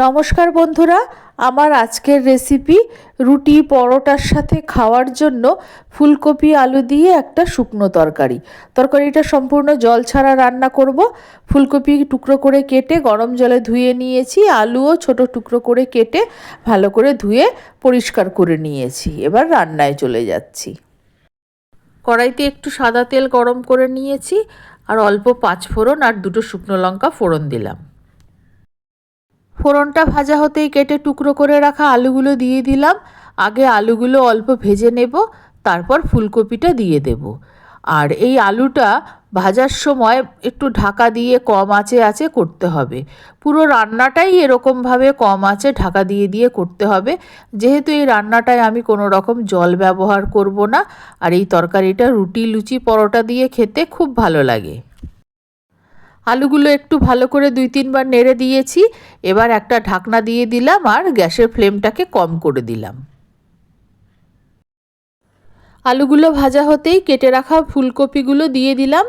নমস্কার বন্ধুরা, আমার আজকের রেসিপি রুটি পরোটার সাথে খাওয়ার জন্য ফুলকপি আলু দিয়ে একটা শুকনো তরকারিটা সম্পূর্ণ জল ছাড়া রান্না করব। ফুলকপি টুকরো করে কেটে গরম জলে ধুয়ে নিয়েছি, আলুও ছোট টুকরো করে কেটে ভালো করে ধুয়ে পরিষ্কার করে নিয়েছি। এবার রান্নায় চলে যাচ্ছি। কড়াইতে একটু সাদা তেল গরম করে নিয়েছি আর অল্প পাঁচফোড়ন আর দুটো শুকনো লঙ্কা ফোড়ন দিলাম। ফোড়নটা ভাজা হতেই কেটে টুকরো করে রাখা আলুগুলো দিয়ে দিলাম। আগে আলুগুলো অল্প ভেজে নেব, তারপর ফুলকপিটা দিয়ে দেব। আর এই আলুটা ভাজার সময় একটু ঢাকা দিয়ে কম আঁচে করতে হবে। পুরো রান্নাটাই এরকমভাবে কম আঁচে ঢাকা দিয়ে দিয়ে করতে হবে, যেহেতু এই রান্নাটায় আমি কোনো রকম জল ব্যবহার করব না। আর এই তরকারিটা রুটি, লুচি, পরোটা দিয়ে খেতে খুব ভালো লাগে। আলুগুলো একটু ভালো করে 2-3 বার নেড়ে দিয়েছি। এবার একটা ঢাকনা দিয়ে দিলাম আর গ্যাসের ফ্লেমটাকে কম করে দিলাম। আলুগুলো ভাজা হতেই কেটে রাখা ফুলকপিগুলো দিয়ে দিলাম।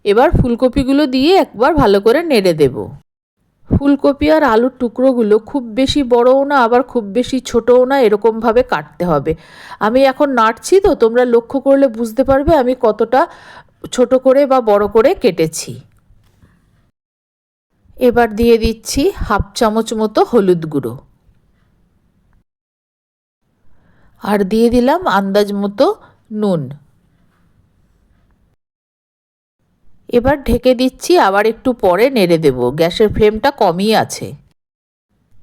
এবার ফুলকপিগুলো দিয়ে একবার ভালো করে নেড়ে দেব। ফুলকপি আর আলুর টুকরোগুলো খুব বেশি বড়ও না, আবার খুব বেশি ছোটও না, এরকমভাবে কাটতে হবে। আমি এখন নাড়ছি তো, তোমরা লক্ষ্য করলে বুঝতে পারবে আমি কতটা ছোট করে বা বড় করে কেটেছি। এবার দিয়ে দিচ্ছি 1/2 চামচ মতো হলুদ গুঁড়ো আর দিয়ে দিলাম আন্দাজ মতো নুন। এবার ঢেকে দিচ্ছি, আবার একটু পরে নেড়ে দেব। গ্যাসের ফ্লেমটা কমই আছে।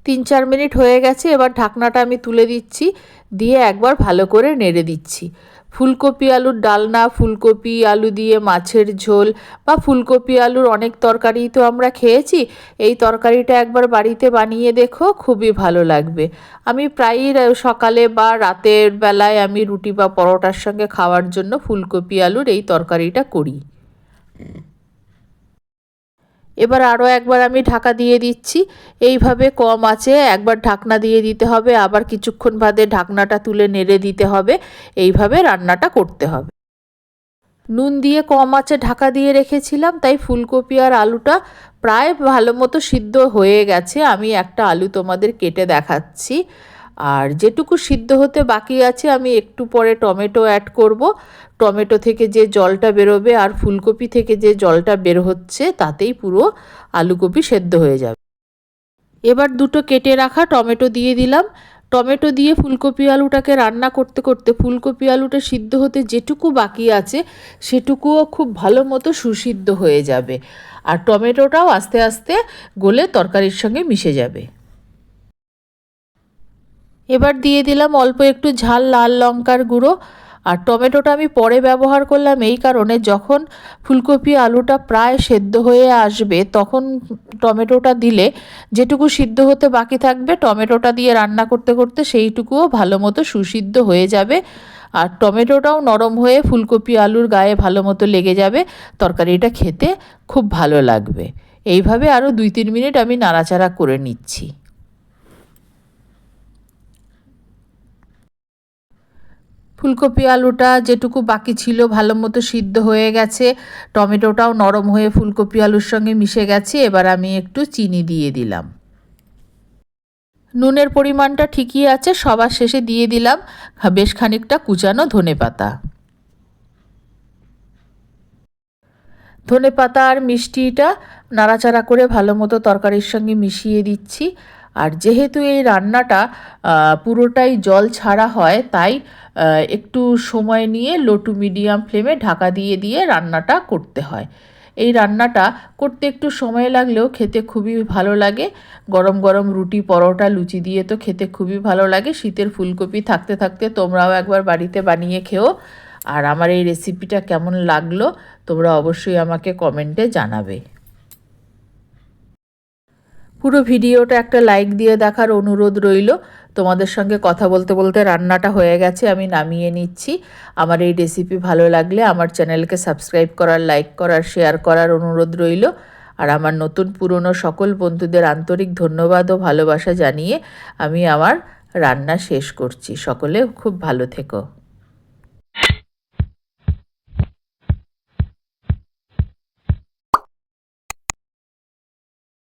3-4 মিনিট হয়ে গেছে। এবার ঢাকনাটা আমি তুলে দিচ্ছি, দিয়ে একবার ভালো করে নেড়ে দিচ্ছি। ফুলকপি আলুর ডালনা, ফুলকপি আলু দিয়ে মাছের ঝোল বা ফুলকপি আলুর অনেক তরকারি তো আমরা খেয়েছি। এই তরকারিটা একবার বাড়িতে বানিয়ে দেখো, খুবই ভালো লাগবে। আমি প্রায়ই সকালে বা রাতের বেলায় আমি রুটি বা পরোটার সঙ্গে খাওয়ার জন্য ফুলকপি আলুর এই তরকারিটা করি। এবার আরও একবার আমি ঢাকা দিয়ে দিচ্ছি। এইভাবে কম আঁচে একবার ঢাকনা দিয়ে দিতে হবে, আবার কিছুক্ষণ বাদে ঢাকনাটা তুলে নেড়ে দিতে হবে। এইভাবে রান্নাটা করতে হবে। নুন দিয়ে কম আঁচে ঢাকা দিয়ে রেখেছিলাম, তাই ফুলকপি আর আলুটা প্রায় ভালো মতো সিদ্ধ হয়ে গেছে। আমি একটা আলু তোমাদের কেটে দেখাচ্ছি। আর যেটুকু সিদ্ধ হতে বাকি আছে আমি একটু পরে টমেটো অ্যাড করব। টমেটো থেকে যে জলটা বেরোবে আর ফুলকপি থেকে যে জলটা বের হচ্ছে, তাতেই পুরো আলুকপি সেদ্ধ হয়ে যাবে। এবার দুটো কেটে রাখা টমেটো দিয়ে দিলাম। টমেটো দিয়ে ফুলকপি আলুটাকে রান্না করতে করতে ফুলকপি আলুটা সিদ্ধ হতে যেটুকু বাকি আছে সেটুকুও খুব ভালো মতো সুসিদ্ধ হয়ে যাবে, আর টমেটোটাও আস্তে আস্তে গলে তরকারির সঙ্গে মিশে যাবে। এবার দিয়ে দিলাম অল্প একটু ঝাল লাল লঙ্কার গুঁড়ো। আর টমেটোটা আমি পরে ব্যবহার করলাম এই কারণে, যখন ফুলকপি আলুটা প্রায় সেদ্ধ হয়ে আসবে তখন টমেটোটা দিলে যেটুকু সিদ্ধ হতে বাকি থাকবে টমেটোটা দিয়ে রান্না করতে করতে সেইটুকুও ভালো মতো সুসিদ্ধ হয়ে যাবে। আর টমেটোটাও নরম হয়ে ফুলকপি আলুর গায়ে ভালো মতো লেগে যাবে। তরকারিটা খেতে খুব ভালো লাগবে। এইভাবে আরও 2-3 মিনিট আমি নাড়াচাড়া করে নিচ্ছি। ফুলকপি আলুটা যেটুকু বাকি ছিল ভালো মতো সিদ্ধ হয়ে গেছে, টমেটোটাও নরম হয়ে ফুলকপি আলুর সঙ্গে মিশে গেছে। এবার আমি একটু চিনি দিয়ে দিলাম। নুনের পরিমাণটা ঠিকই আছে। সবার শেষে দিয়ে দিলাম বেশ খানিকটা কুচানো ধনেপাতা। ধনেপাতা আর মিষ্টিটা নাড়াচাড়া করে ভালো মতো তরকারির সঙ্গে মিশিয়ে দিচ্ছি। আর যেহেতু এই রান্নাটা পুরোটাই জল ছাড়া হয়, তাই একটু সময় নিয়ে লো টু মিডিয়াম ফ্লেমে ঢাকা দিয়ে দিয়ে রান্নাটা করতে হয়। এই রান্নাটা করতে একটু সময় লাগলেও খেতে খুবই ভালো লাগে। গরম গরম রুটি, পরোটা, লুচি দিয়ে তো খেতে খুবই ভালো লাগে। শীতের ফুলকপি থাকতে থাকতে তোমরাও একবার বাড়িতে বানিয়ে খেও। আর আমার এই রেসিপিটা কেমন লাগলো তোমরা অবশ্যই আমাকে কমেন্টে জানাবে। পুরো ভিডিওটা একটা লাইক দিয়ে দেখার অনুরোধ রইল। তোমাদের সঙ্গে কথা বলতে বলতে রান্নাটা হয়ে গেছে, আমি নামিয়ে নিচ্ছি। আমার এই রেসিপি ভালো লাগলে আমার চ্যানেলকে সাবস্ক্রাইব করার, লাইক করার, শেয়ার করার অনুরোধ রইল। আর আমার নতুন পুরনো সকল বন্ধুদের আন্তরিক ধন্যবাদ ও ভালোবাসা জানিয়ে আমি আমার রান্না শেষ করছি। সকলে খুব ভালো থেকো।